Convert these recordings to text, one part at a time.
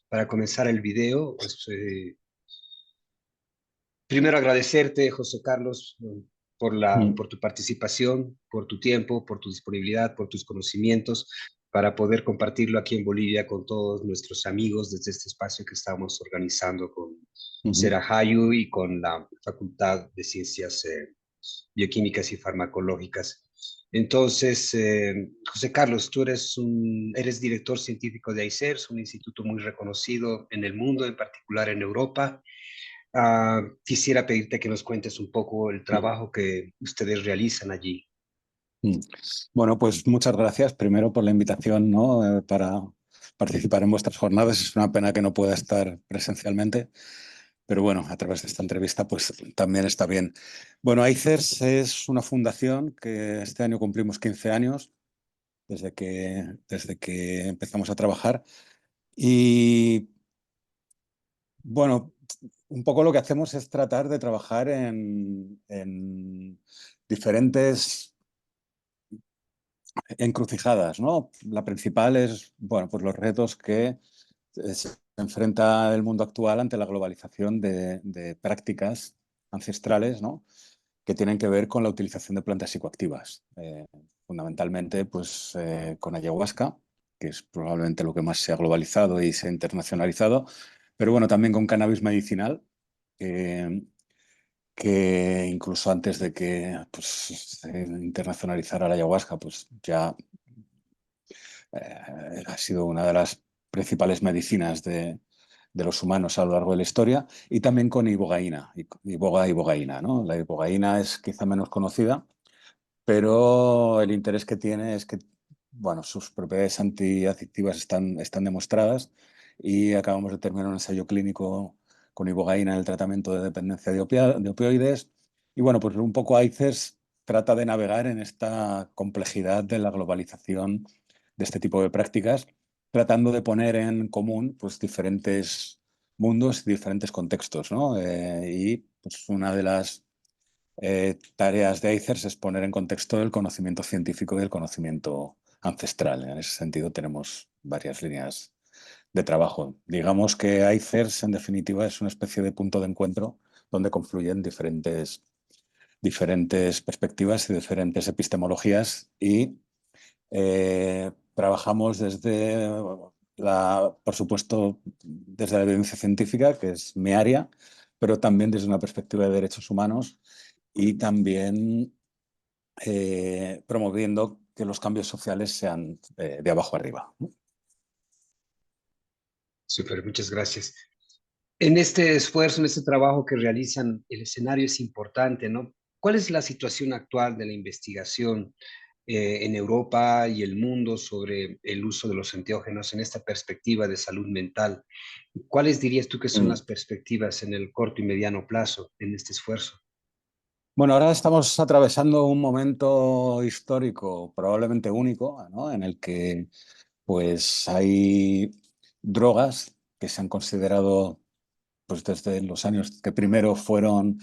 para comenzar el video, pues, primero agradecerte, José Carlos, Mm. por tu participación, por tu tiempo, por tu disponibilidad, por tus conocimientos, para poder compartirlo aquí en Bolivia con todos nuestros amigos desde este espacio que estamos organizando con Ujú. Serajayu y con la Facultad de Ciencias Bioquímicas y Farmacológicas. Entonces, José Carlos, tú eres director científico de ICERS, un instituto muy reconocido en el mundo, en particular en Europa. Quisiera pedirte que nos cuentes un poco el trabajo que ustedes realizan allí. Mm. Bueno, pues muchas gracias primero por la invitación, ¿no? Para participar en vuestras jornadas. Es una pena que no pueda estar presencialmente, pero bueno, a través de esta entrevista pues también está bien. Bueno, ICERS es una fundación que este año cumplimos 15 años desde que empezamos a trabajar y bueno, un poco lo que hacemos es tratar de trabajar en diferentes encrucijadas, ¿no? La principal es, bueno, pues los retos que se enfrenta el mundo actual ante la globalización de prácticas ancestrales, ¿no? Que tienen que ver con la utilización de plantas psicoactivas. Fundamentalmente, pues, con ayahuasca, que es probablemente lo que más se ha globalizado y se ha internacionalizado, pero bueno, también con cannabis medicinal, que que incluso antes de que pues, se internacionalizara la ayahuasca, pues ya ha sido una de las principales medicinas de los humanos a lo largo de la historia, y también con ibogaína, ibogaína, ¿no? La ibogaína es quizá menos conocida, pero el interés que tiene es que, bueno, sus propiedades antiadictivas están demostradas y acabamos de terminar un ensayo clínico con ibogaína en el tratamiento de dependencia de opioides. Y bueno, pues un poco ICERS trata de navegar en esta complejidad de la globalización de este tipo de prácticas, tratando de poner en común pues, diferentes mundos y diferentes contextos, ¿no? Y pues, una de las tareas de ICERS es poner en contexto el conocimiento científico y el conocimiento ancestral. En ese sentido tenemos varias líneas de trabajo. Digamos que ICERS, en definitiva, es una especie de punto de encuentro donde confluyen diferentes perspectivas y diferentes epistemologías y trabajamos por supuesto, desde la evidencia científica, que es mi área, pero también desde una perspectiva de derechos humanos y también promoviendo que los cambios sociales sean de abajo arriba. Súper, muchas gracias. En este esfuerzo, en este trabajo que realizan, el escenario es importante, ¿no? ¿Cuál es la situación actual de la investigación en Europa y el mundo sobre el uso de los enteógenos en esta perspectiva de salud mental? ¿Cuáles dirías tú que son Mm. las perspectivas en el corto y mediano plazo en este esfuerzo? Bueno, ahora estamos atravesando un momento histórico probablemente único, ¿no? En el que pues hay drogas que se han considerado pues desde los años que primero fueron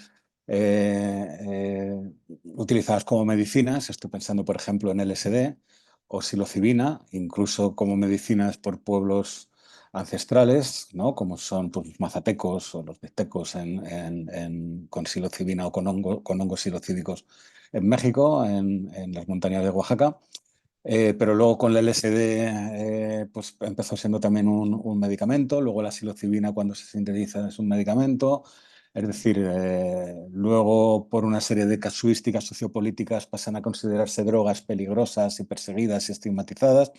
utilizadas como medicinas. Estoy pensando, por ejemplo, en LSD o psilocibina, incluso como medicinas por pueblos ancestrales, ¿no? Como son pues, los mazatecos o los mixtecos con psilocibina o con hongos psilocídicos en México, en las montañas de Oaxaca. Pero luego con la LSD pues empezó siendo también un medicamento, luego la psilocibina cuando se sintetiza es un medicamento, es decir, luego por una serie de casuísticas sociopolíticas pasan a considerarse drogas peligrosas y perseguidas y estigmatizadas,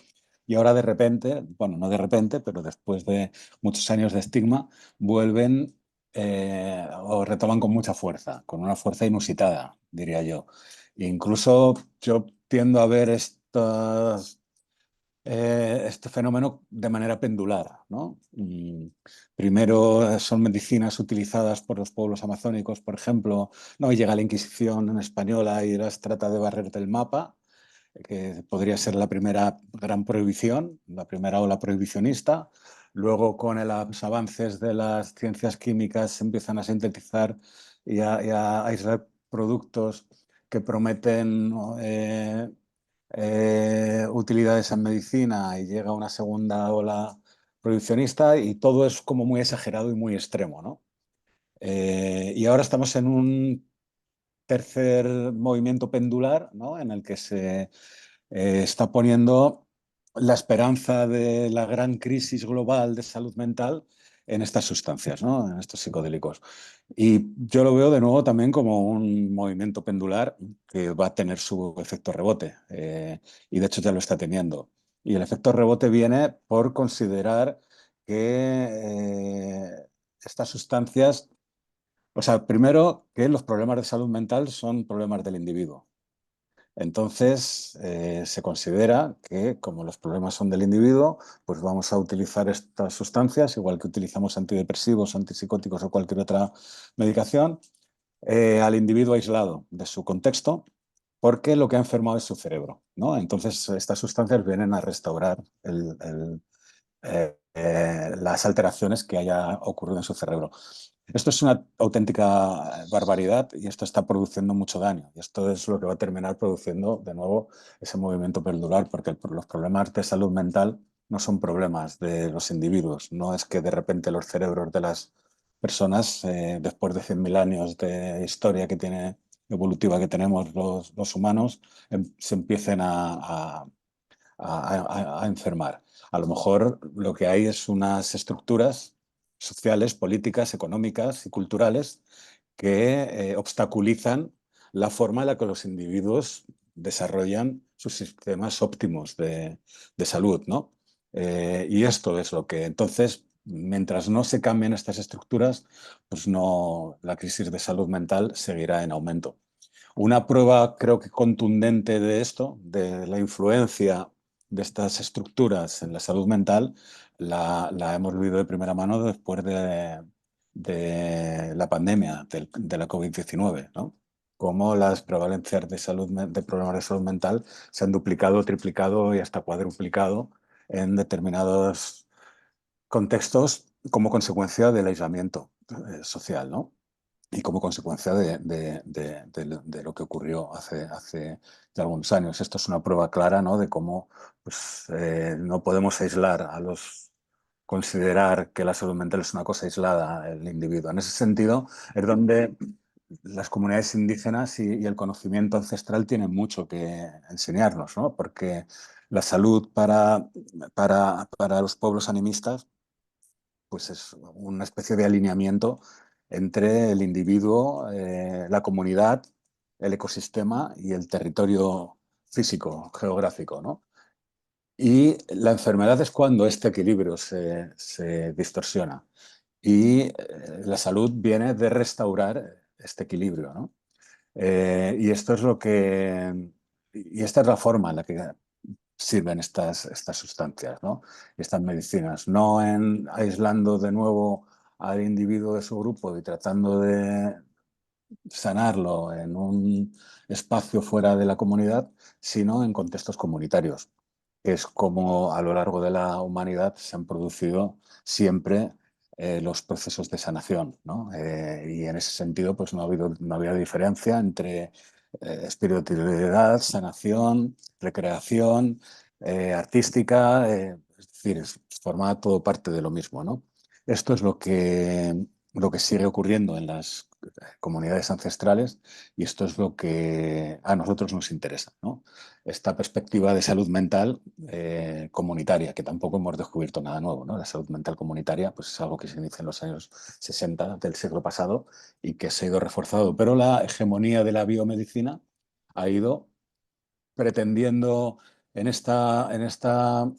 y ahora de repente, bueno, no de repente, pero después de muchos años de estigma, vuelven o retoman con mucha fuerza, con una fuerza inusitada, diría yo. Incluso yo tiendo a ver este fenómeno de manera pendular, ¿no? Primero son medicinas utilizadas por los pueblos amazónicos, por ejemplo, ¿no? Y llega la Inquisición española y las trata de barrer del mapa, que podría ser la primera gran prohibición, la primera ola prohibicionista. Luego, con los avances de las ciencias químicas, se empiezan a sintetizar y a aislar productos que prometen utilidades en medicina, y llega una segunda ola prohibicionista y todo es como muy exagerado y muy extremo, ¿no? Y ahora estamos en un tercer movimiento pendular, ¿no? En el que se está poniendo la esperanza de la gran crisis global de salud mental en estas sustancias, ¿no? En estos psicodélicos. Y yo lo veo de nuevo también como un movimiento pendular que va a tener su efecto rebote, y de hecho ya lo está teniendo. Y el efecto rebote viene por considerar que estas sustancias, o sea, primero que los problemas de salud mental son problemas del individuo. Entonces, se considera que como los problemas son del individuo, pues vamos a utilizar estas sustancias, igual que utilizamos antidepresivos, antipsicóticos o cualquier otra medicación, al individuo aislado de su contexto, porque lo que ha enfermado es su cerebro, ¿no? Entonces, estas sustancias vienen a restaurar las alteraciones que haya ocurrido en su cerebro. Esto es una auténtica barbaridad y esto está produciendo mucho daño. Y esto es lo que va a terminar produciendo de nuevo ese movimiento pendular, porque los problemas de salud mental no son problemas de los individuos. No es que de repente los cerebros de las personas, después de 100.000 años de historia que tiene, evolutiva que tenemos los humanos, se empiecen a enfermar. A lo mejor lo que hay es unas estructuras sociales, políticas, económicas y culturales que obstaculizan la forma en la que los individuos desarrollan sus sistemas óptimos de salud, ¿no? Y esto es lo que entonces, mientras no se cambien estas estructuras, pues no, la crisis de salud mental seguirá en aumento. Una prueba, creo que contundente de esto, de la influencia de estas estructuras en la salud mental, la hemos vivido de primera mano después de la pandemia de la COVID-19, ¿no? Cómo las prevalencias de problemas de salud mental se han duplicado, triplicado y hasta cuadruplicado en determinados contextos como consecuencia del aislamiento social, ¿no? Y como consecuencia de lo que ocurrió hace ya algunos años. Esto es una prueba clara, ¿no? De cómo pues, no podemos aislar considerar que la salud mental es una cosa aislada del individuo. En ese sentido, es donde las comunidades indígenas y el conocimiento ancestral tienen mucho que enseñarnos, ¿no? Porque la salud para los pueblos animistas pues es una especie de alineamiento entre el individuo, la comunidad, el ecosistema y el territorio físico, geográfico, ¿no? Y la enfermedad es cuando este equilibrio se distorsiona. Y la salud viene de restaurar este equilibrio, ¿no? Y esto es lo que... Y esta es la forma en la que sirven estas sustancias, ¿no? Estas medicinas, no en aislando de nuevo al individuo de su grupo y tratando de sanarlo en un espacio fuera de la comunidad, sino en contextos comunitarios, que es como a lo largo de la humanidad se han producido siempre los procesos de sanación, ¿no? Y en ese sentido, pues no había diferencia entre espiritualidad, sanación, recreación, artística, es decir, forma todo parte de lo mismo, ¿no? Esto es lo que sigue ocurriendo en las comunidades ancestrales y esto es lo que a nosotros nos interesa, ¿no? Esta perspectiva de salud mental comunitaria, que tampoco hemos descubierto nada nuevo, ¿no? La salud mental comunitaria pues, es algo que se inicia en los años 60 del siglo pasado y que se ha ido reforzado, pero la hegemonía de la biomedicina ha ido pretendiendo en esta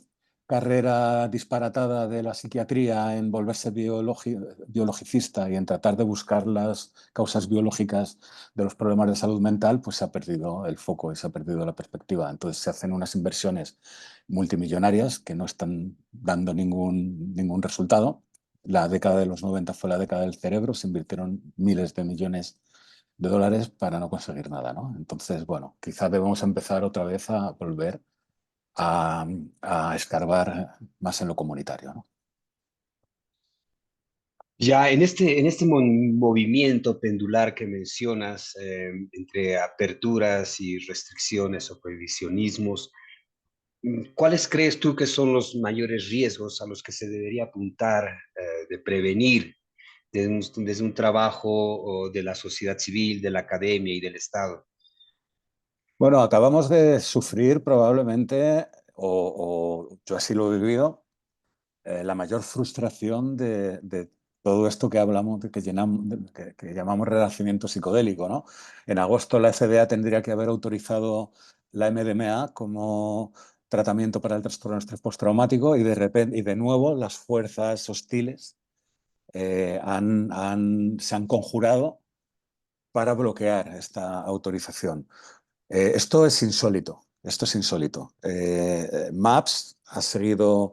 carrera disparatada de la psiquiatría en volverse biologicista y en tratar de buscar las causas biológicas de los problemas de salud mental, pues se ha perdido el foco y se ha perdido la perspectiva. Entonces se hacen unas inversiones multimillonarias que no están dando ningún resultado. La década de los 90 fue la década del cerebro, se invirtieron miles de millones de dólares para no conseguir nada, ¿no? Entonces, bueno, quizás debemos empezar otra vez a volver a, a escarbar más en lo comunitario, ¿no? Ya en este movimiento pendular que mencionas, entre aperturas y restricciones o prohibicionismos, ¿Cuáles crees tú que son los mayores riesgos a los que se debería apuntar de prevenir desde un trabajo o de la sociedad civil, de la academia y del Estado? Bueno, acabamos de sufrir probablemente, o yo así lo he vivido, la mayor frustración de todo esto que hablamos, que llamamos renacimiento psicodélico, ¿no? En agosto la FDA tendría que haber autorizado la MDMA como tratamiento para el trastorno de estrés postraumático y de repente, y de nuevo las fuerzas hostiles se han conjurado para bloquear esta autorización. Esto es insólito. Esto es insólito. MAPS ha seguido,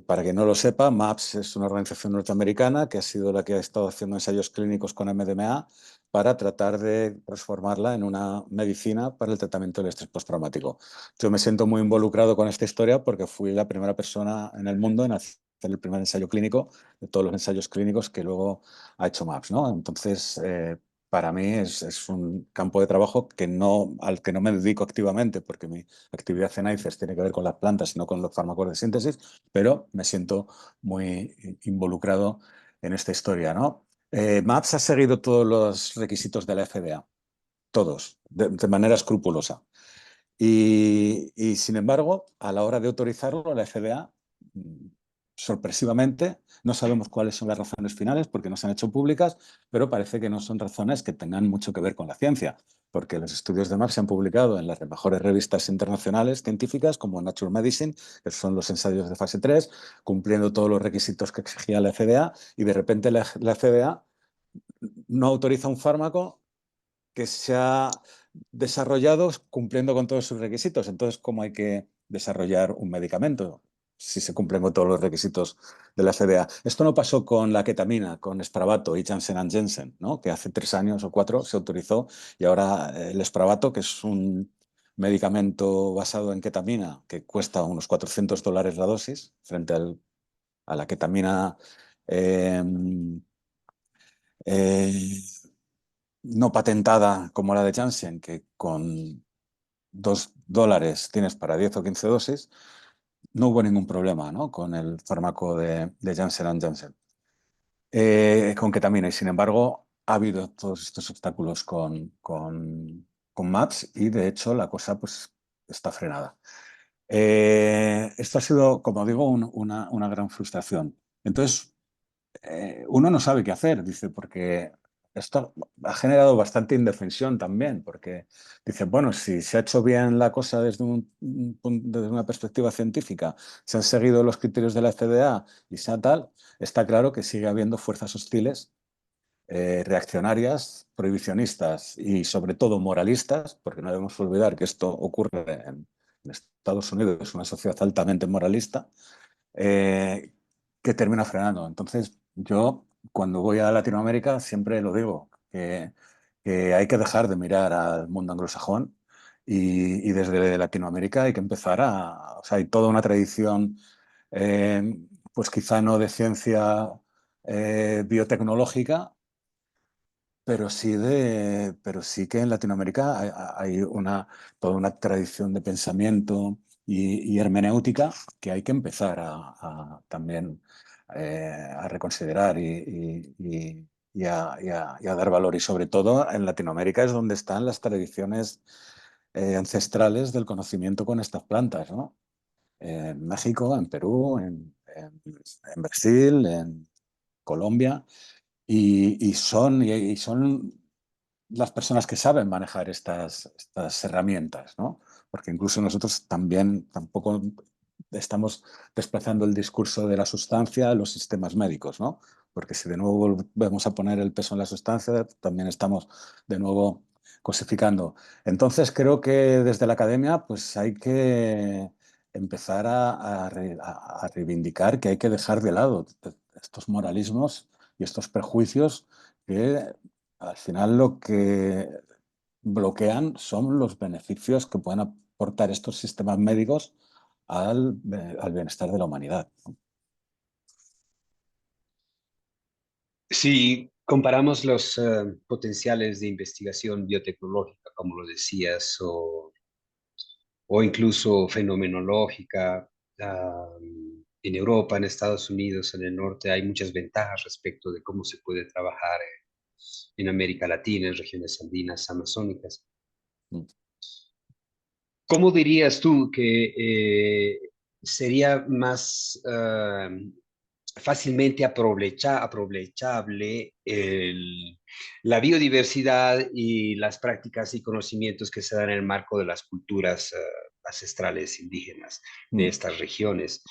para quien no lo sepa, MAPS es una organización norteamericana que ha sido la que ha estado haciendo ensayos clínicos con MDMA para tratar de transformarla en una medicina para el tratamiento del estrés postraumático. Yo me siento muy involucrado con esta historia porque fui la primera persona en el mundo en hacer el primer ensayo clínico de todos los ensayos clínicos que luego ha hecho MAPS, ¿no? Entonces, para mí es un campo de trabajo al que no me dedico activamente, porque mi actividad en ICES tiene que ver con las plantas y no con los fármacos de síntesis, pero me siento muy involucrado en esta historia, ¿no? MAPS ha seguido todos los requisitos de la FDA, todos, de manera escrupulosa. Sin embargo, a la hora de autorizarlo, la FDA, sorpresivamente, no sabemos cuáles son las razones finales porque no se han hecho públicas, pero parece que no son razones que tengan mucho que ver con la ciencia, porque los estudios de Marx se han publicado en las mejores revistas internacionales científicas como Nature Medicine, que son los ensayos de fase 3, cumpliendo todos los requisitos que exigía la FDA, y de repente la FDA no autoriza un fármaco que se ha desarrollado cumpliendo con todos sus requisitos. Entonces, ¿cómo hay que desarrollar un medicamento si se cumplen con todos los requisitos de la FDA? Esto no pasó con la ketamina, con Spravato y Janssen Janssen, ¿no? Que hace 3 años o 4 se autorizó y ahora el Spravato, que es un medicamento basado en ketamina que cuesta unos $400 la dosis frente a la ketamina eh, eh, no patentada como la de Janssen, que con $2 tienes para 10 o 15 dosis, no hubo ningún problema, ¿no? Con el fármaco de Janssen Janssen, con ketamina. Y sin embargo, ha habido todos estos obstáculos con MAPS y de hecho la cosa pues, está frenada. Esto ha sido, como digo, una gran frustración. Entonces, uno no sabe qué hacer, dice, porque esto ha generado bastante indefensión también, porque dice, bueno, si se ha hecho bien la cosa desde una perspectiva científica, se han seguido los criterios de la FDA y sea tal, está claro que sigue habiendo fuerzas hostiles, reaccionarias, prohibicionistas y sobre todo moralistas, porque no debemos olvidar que esto ocurre en Estados Unidos, una sociedad altamente moralista, eh, que termina frenando. Entonces, yo cuando voy a Latinoamérica siempre lo digo, que hay que dejar de mirar al mundo anglosajón y desde Latinoamérica hay que empezar o sea, hay toda una tradición, pues quizá no de ciencia biotecnológica, pero sí que en Latinoamérica hay toda una tradición de pensamiento y hermenéutica que hay que empezar también a reconsiderar y a dar valor. Y sobre todo en Latinoamérica es donde están las tradiciones ancestrales del conocimiento con estas plantas, ¿no? En México, en Perú, en Brasil, en Colombia. Y son las personas que saben manejar estas herramientas, ¿no? Porque incluso nosotros también tampoco estamos desplazando el discurso de la sustancia a los sistemas médicos, ¿no? Porque si de nuevo volvemos a poner el peso en la sustancia, también estamos de nuevo cosificando. Entonces creo que desde la academia pues hay que empezar a reivindicar que hay que dejar de lado estos moralismos y estos prejuicios que al final lo que bloquean son los beneficios que pueden aportar estos sistemas médicos al bienestar de la humanidad. Si comparamos los potenciales de investigación biotecnológica, como lo decías, o incluso fenomenológica. En Europa, en Estados Unidos, en el norte, hay muchas ventajas respecto de cómo se puede trabajar en América Latina, en regiones andinas, amazónicas. Mm. ¿Cómo dirías tú que sería más fácilmente aprovechable la biodiversidad y las prácticas y conocimientos que se dan en el marco de las culturas ancestrales indígenas de Mm. estas regiones?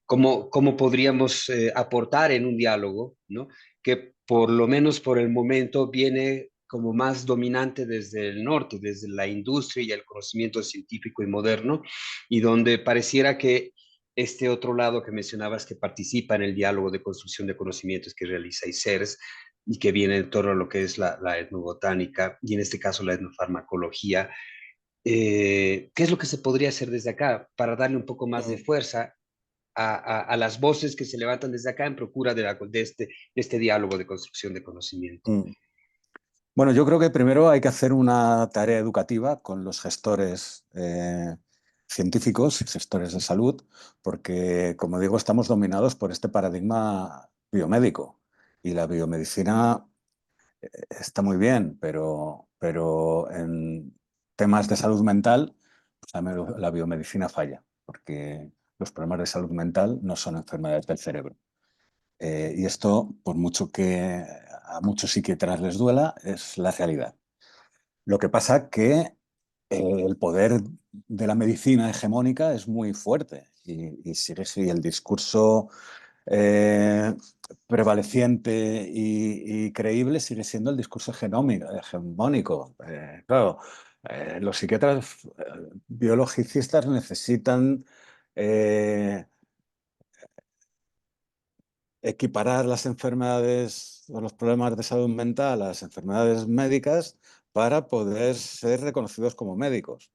¿Cómo podríamos aportar en un diálogo, ¿no? Que por lo menos por el momento viene como más dominante desde el norte, desde la industria y el conocimiento científico y moderno, y donde pareciera que este otro lado que mencionabas que participa en el diálogo de construcción de conocimientos que realiza ICERS y que viene en torno a lo que es la etnobotánica y en este caso la etnofarmacología, ¿qué es lo que se podría hacer desde acá para darle un poco más de Mm. fuerza a las voces que se levantan desde acá en procura de este diálogo de construcción de conocimiento? Mm. Bueno, yo creo que primero hay que hacer una tarea educativa con los gestores científicos y gestores de salud, porque, como digo, estamos dominados por este paradigma biomédico. Y la biomedicina está muy bien, pero en temas de salud mental, pues la biomedicina falla, porque los problemas de salud mental no son enfermedades del cerebro. Y esto, por mucho que a muchos psiquiatras les duela, es la realidad. Lo que pasa que el poder de la medicina hegemónica es muy fuerte y el discurso eh, prevaleciente y creíble sigue siendo el discurso hegemónico. Claro, los psiquiatras biologicistas necesitan eh, equiparar las enfermedades o los problemas de salud mental a las enfermedades médicas para poder ser reconocidos como médicos.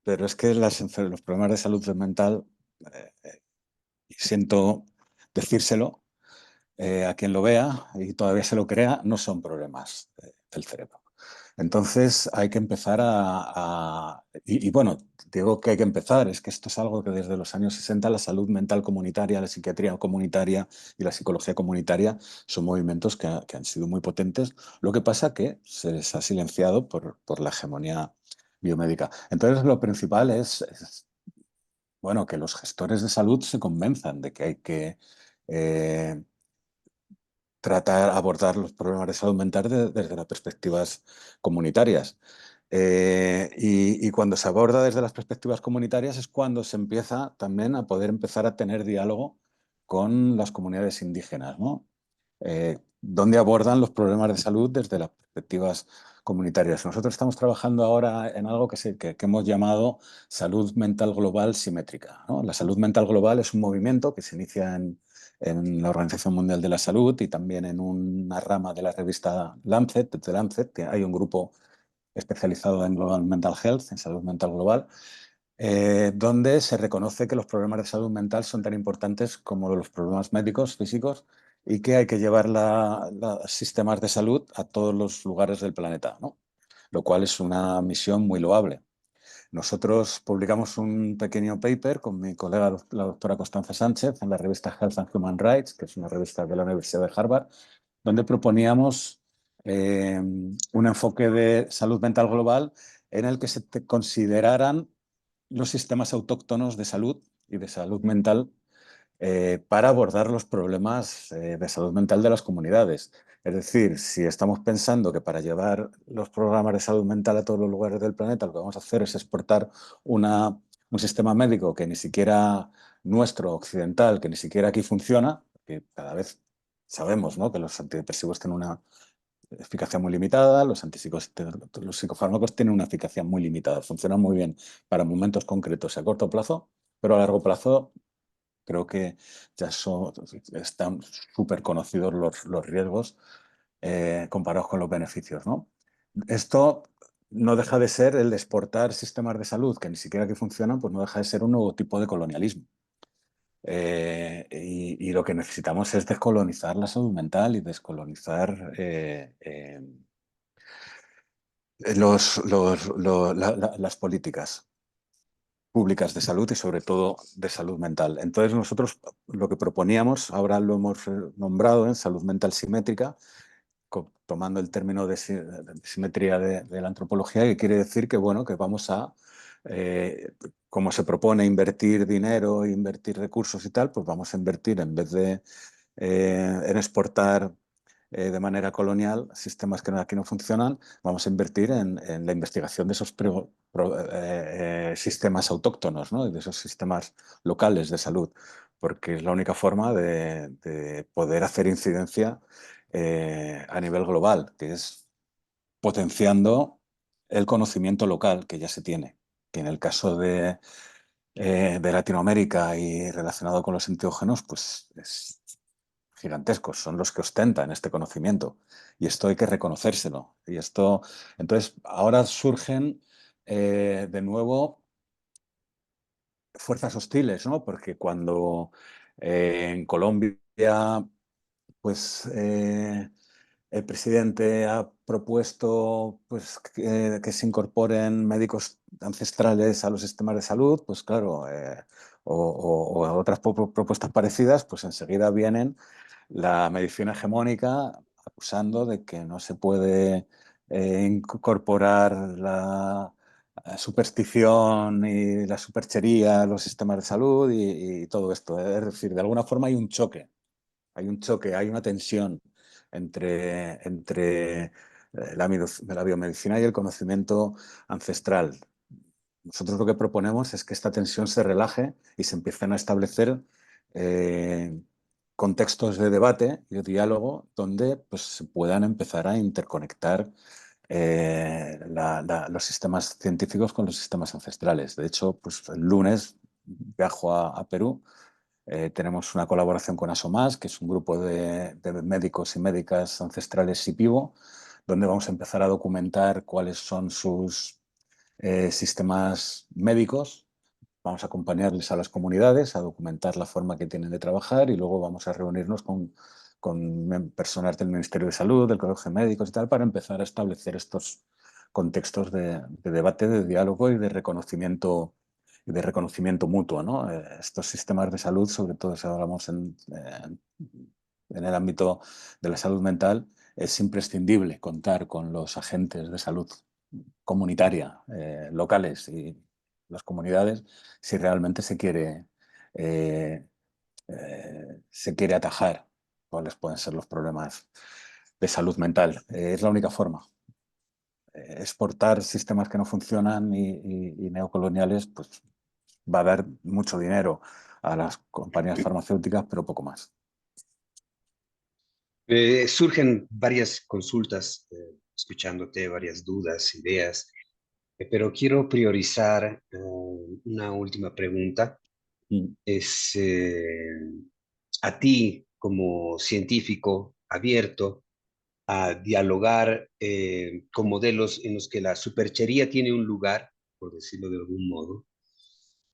Pero es que los problemas de salud mental, y siento decírselo a quien lo vea y todavía se lo crea, no son problemas del cerebro. Entonces hay que empezar y bueno, digo que hay que empezar, es que esto es algo que desde los años 60 la salud mental comunitaria, la psiquiatría comunitaria y la psicología comunitaria son movimientos que han sido muy potentes. Lo que pasa que se les ha silenciado por la hegemonía biomédica. Entonces lo principal bueno, que los gestores de salud se convenzan de que hay que eh, abordar los problemas de salud mental desde las perspectivas comunitarias. Y cuando se aborda desde las perspectivas comunitarias es cuando se empieza también a poder empezar a tener diálogo con las comunidades indígenas, ¿no? Donde abordan los problemas de salud desde las perspectivas comunitarias. Nosotros estamos trabajando ahora en algo que hemos llamado salud mental global simétrica, ¿no? La salud mental global es un movimiento que se inicia en la Organización Mundial de la Salud y también en una rama de la revista Lancet, de Lancet, que hay un grupo especializado en Global Mental Health, en salud mental global, donde se reconoce que los problemas de salud mental son tan importantes como los problemas médicos, físicos, y que hay que llevar los sistemas de salud a todos los lugares del planeta, ¿no? Lo cual es una misión muy loable. Nosotros publicamos un pequeño paper con mi colega, la doctora Constanza Sánchez, en la revista Health and Human Rights, que es una revista de la Universidad de Harvard, donde proponíamos un enfoque de salud mental global en el que se consideraran los sistemas autóctonos de salud y de salud mental para abordar los problemas de salud mental de las comunidades. Es decir, si estamos pensando que para llevar los programas de salud mental a todos los lugares del planeta lo que vamos a hacer es exportar un sistema médico que ni siquiera nuestro, occidental, que ni siquiera aquí funciona, que cada vez sabemos, ¿no?, que los antidepresivos tienen una eficacia muy limitada, los psicofármacos tienen una eficacia muy limitada, funcionan muy bien para momentos concretos y a corto plazo, pero a largo plazo creo que ya están súper conocidos los riesgos comparados con los beneficios, ¿no? Esto no deja de ser el exportar sistemas de salud que ni siquiera aquí funcionan, pues no deja de ser un nuevo tipo de colonialismo. Y lo que necesitamos es descolonizar la salud mental y descolonizar las políticas. públicas de salud y sobre todo de salud mental. Entonces nosotros lo que proponíamos, ahora lo hemos nombrado en salud mental simétrica, tomando el término de simetría de la antropología, que quiere decir que, bueno, que vamos a, como se propone invertir dinero, invertir recursos y tal, pues vamos a invertir en vez de en exportar de manera colonial sistemas que aquí no funcionan, vamos a invertir en la investigación de esos sistemas autóctonos, ¿no? Y de esos sistemas locales de salud, porque es la única forma de poder hacer incidencia a nivel global, que es potenciando el conocimiento local que ya se tiene, que en el caso de Latinoamérica y relacionado con los enteógenos, pues es gigantescos, son los que ostentan este conocimiento. Y esto hay que reconocérselo. Y esto, entonces, ahora surgen de nuevo fuerzas hostiles, ¿no? Porque cuando en Colombia, pues el presidente ha propuesto pues, que se incorporen médicos ancestrales a los sistemas de salud, pues claro, o a otras propuestas parecidas, pues enseguida vienen la medicina hegemónica acusando de que no se puede incorporar la superstición y la superchería a los sistemas de salud y todo esto. Es decir, de alguna forma hay un choque, hay una tensión entre la biomedicina y el conocimiento ancestral. Nosotros lo que proponemos es que esta tensión se relaje y se empiecen a establecer eh, contextos de debate y de diálogo donde pues, se puedan empezar a interconectar los sistemas científicos con los sistemas ancestrales. De hecho, pues, el lunes viajo a Perú. Tenemos una colaboración con ASOMAS, que es un grupo de médicos y médicas ancestrales SIPIVO, donde vamos a empezar a documentar cuáles son sus sistemas médicos. Vamos a acompañarles a las comunidades, a documentar la forma que tienen de trabajar y luego vamos a reunirnos con personas del Ministerio de Salud, del Colegio de Médicos y tal, para empezar a establecer estos contextos de debate, de diálogo y de reconocimiento mutuo, ¿no? Estos sistemas de salud, sobre todo si hablamos en el ámbito de la salud mental, es imprescindible contar con los agentes de salud comunitaria, locales y las comunidades, si realmente eh, se quiere atajar cuáles pueden ser los problemas de salud mental. Es la única forma. Exportar sistemas que no funcionan y neocoloniales, pues va a dar mucho dinero a las compañías farmacéuticas, pero poco más. Surgen varias consultas, escuchándote, varias dudas, ideas, pero quiero priorizar una última pregunta. Mm. Es a ti como científico abierto a dialogar con modelos en los que la superchería tiene un lugar, por decirlo de algún modo.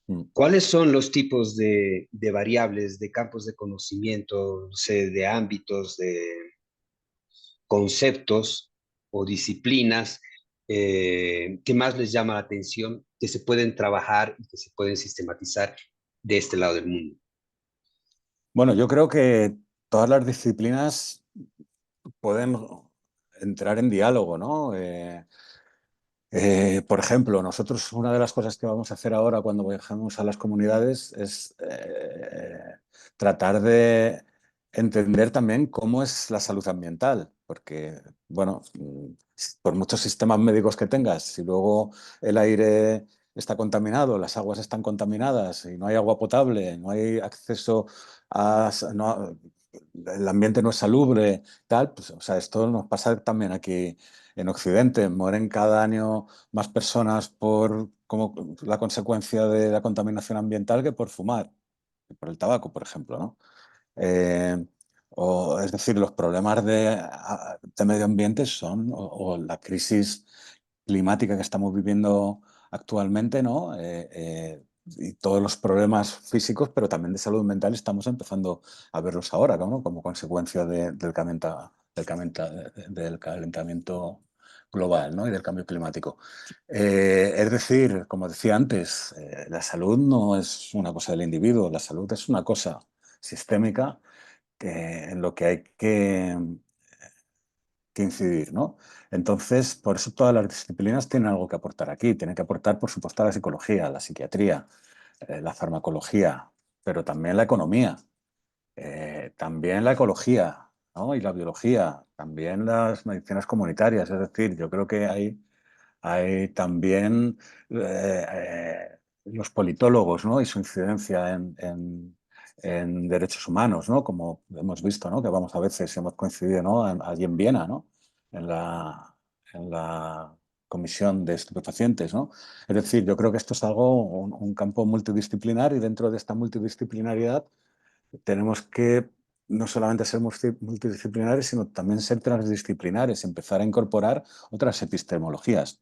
Mm. ¿Cuáles son los tipos de variables, de campos de conocimiento, no sé, de ámbitos, de conceptos o disciplinas que más les llama la atención, que se pueden trabajar y que se pueden sistematizar de este lado del mundo? Bueno, yo creo que todas las disciplinas pueden entrar en diálogo, ¿no? Por ejemplo, nosotros una de las cosas que vamos a hacer ahora cuando viajamos a las comunidades es tratar de entender también cómo es la salud ambiental, porque, bueno, por muchos sistemas médicos que tengas, si luego el aire está contaminado, las aguas están contaminadas y no hay agua potable, no hay acceso a... el ambiente no es salubre, tal, pues, o sea, esto nos pasa también aquí en Occidente. Mueren cada año más personas por como la consecuencia de la contaminación ambiental que por fumar, por el tabaco, por ejemplo, ¿no? Eh, es decir, los problemas de medio ambiente son, o la crisis climática que estamos viviendo actualmente, ¿no? Y todos los problemas físicos, pero también de salud mental, estamos empezando a verlos ahora, ¿no? Como consecuencia del calentamiento global, ¿no? Y del cambio climático. Es decir, como decía antes, la salud no es una cosa del individuo, la salud es una cosa sistémica en lo que hay que incidir, ¿no? Entonces, por eso todas las disciplinas tienen algo que aportar aquí. Tienen que aportar, por supuesto, la psicología, la psiquiatría, la farmacología, pero también la economía, también la ecología, ¿no? Y la biología, también las medicinas comunitarias. Es decir, yo creo que hay también los politólogos, ¿no? Y su incidencia en derechos humanos, ¿no? Como hemos visto, ¿no? Que vamos a veces, hemos coincidido, ¿no? Allí en Viena, ¿no? En la Comisión de Estupefacientes, ¿no? Es decir, yo creo que esto es algo, un campo multidisciplinar, y dentro de esta multidisciplinariedad tenemos que no solamente ser multidisciplinares, sino también ser transdisciplinares, empezar a incorporar otras epistemologías.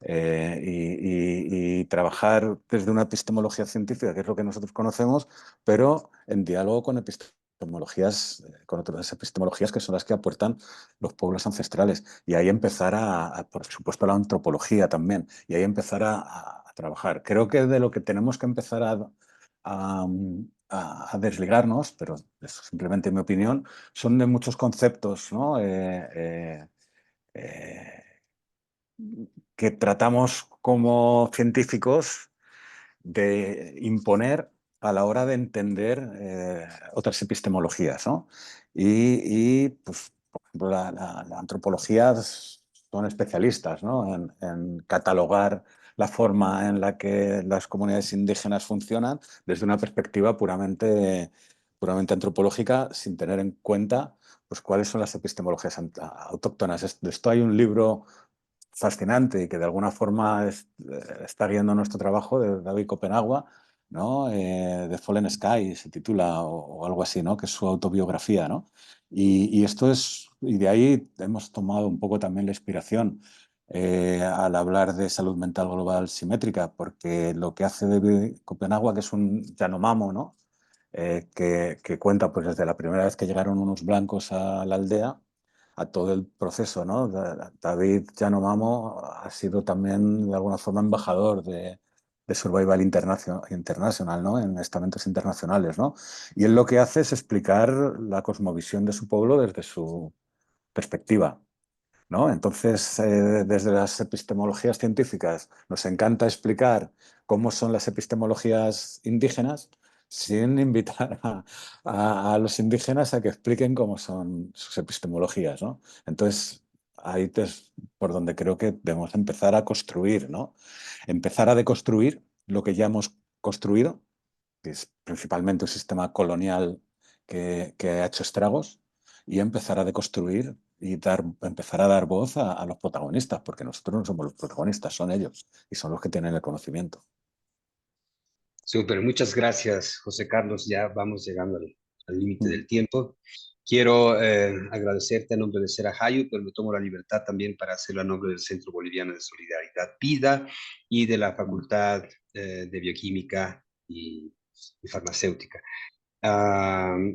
Y trabajar desde una epistemología científica, que es lo que nosotros conocemos, pero en diálogo con epistemologías, con otras epistemologías que son las que aportan los pueblos ancestrales. Y ahí empezar por supuesto, la antropología también, y ahí empezar a trabajar. Creo que de lo que tenemos que empezar a, a desligarnos, pero es simplemente mi opinión, son de muchos conceptos, ¿no? Eh, que tratamos como científicos de imponer a la hora de entender otras epistemologías, ¿no? Pues, por ejemplo, la antropología son especialistas, ¿no? En catalogar la forma en la que las comunidades indígenas funcionan desde una perspectiva puramente antropológica, sin tener en cuenta pues, cuáles son las epistemologías autóctonas. De esto hay un libro fascinante y que de alguna forma está guiando nuestro trabajo, de David Copenagua, ¿no? The Fallen Sky se titula, o algo así, ¿no? Que es su autobiografía, ¿no? Y de ahí hemos tomado un poco también la inspiración al hablar de salud mental global simétrica, porque lo que hace David Copenagua, que es un Yanomamo, ¿no? Que cuenta pues desde la primera vez que llegaron unos blancos a la aldea a todo el proceso, ¿no? David Yanomamo ha sido también de alguna forma embajador de Survival International, ¿no? En estamentos internacionales, ¿no? Y él lo que hace es explicar la cosmovisión de su pueblo desde su perspectiva, ¿no? Entonces, desde las epistemologías científicas nos encanta explicar cómo son las epistemologías indígenas, sin invitar a los indígenas a que expliquen cómo son sus epistemologías, ¿no? Entonces, ahí es por donde creo que debemos empezar a construir, ¿no? Empezar a deconstruir lo que ya hemos construido, que es principalmente un sistema colonial que ha hecho estragos, y empezar a deconstruir y empezar a dar voz a los protagonistas, porque nosotros no somos los protagonistas, son ellos, y son los que tienen el conocimiento. Súper, muchas gracias, José Carlos. Ya vamos llegando al límite Mm. del tiempo. Quiero agradecerte a nombre de Serajayu, pero me tomo la libertad también para hacerlo a nombre del Centro Boliviano de Solidaridad PIDA y de la Facultad de Bioquímica y Farmacéutica.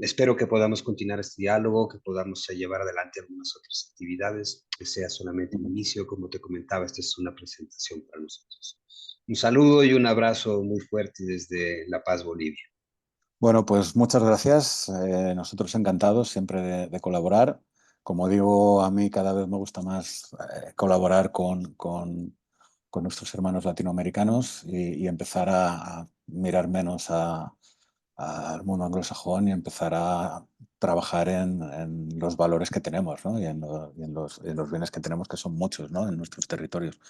Espero que podamos continuar este diálogo, que podamos llevar adelante algunas otras actividades, que sea solamente el inicio. Como te comentaba, esta es una presentación para nosotros. Un saludo y un abrazo muy fuerte desde La Paz, Bolivia. Bueno, pues muchas gracias. Nosotros encantados siempre de colaborar. Como digo, a mí cada vez me gusta más colaborar con nuestros hermanos latinoamericanos y empezar a mirar menos al mundo anglosajón y empezar a trabajar en los valores que tenemos, ¿no? En los bienes que tenemos, que son muchos, ¿no? En nuestros territorios.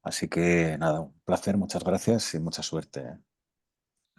Así que nada, un placer, muchas gracias y mucha suerte.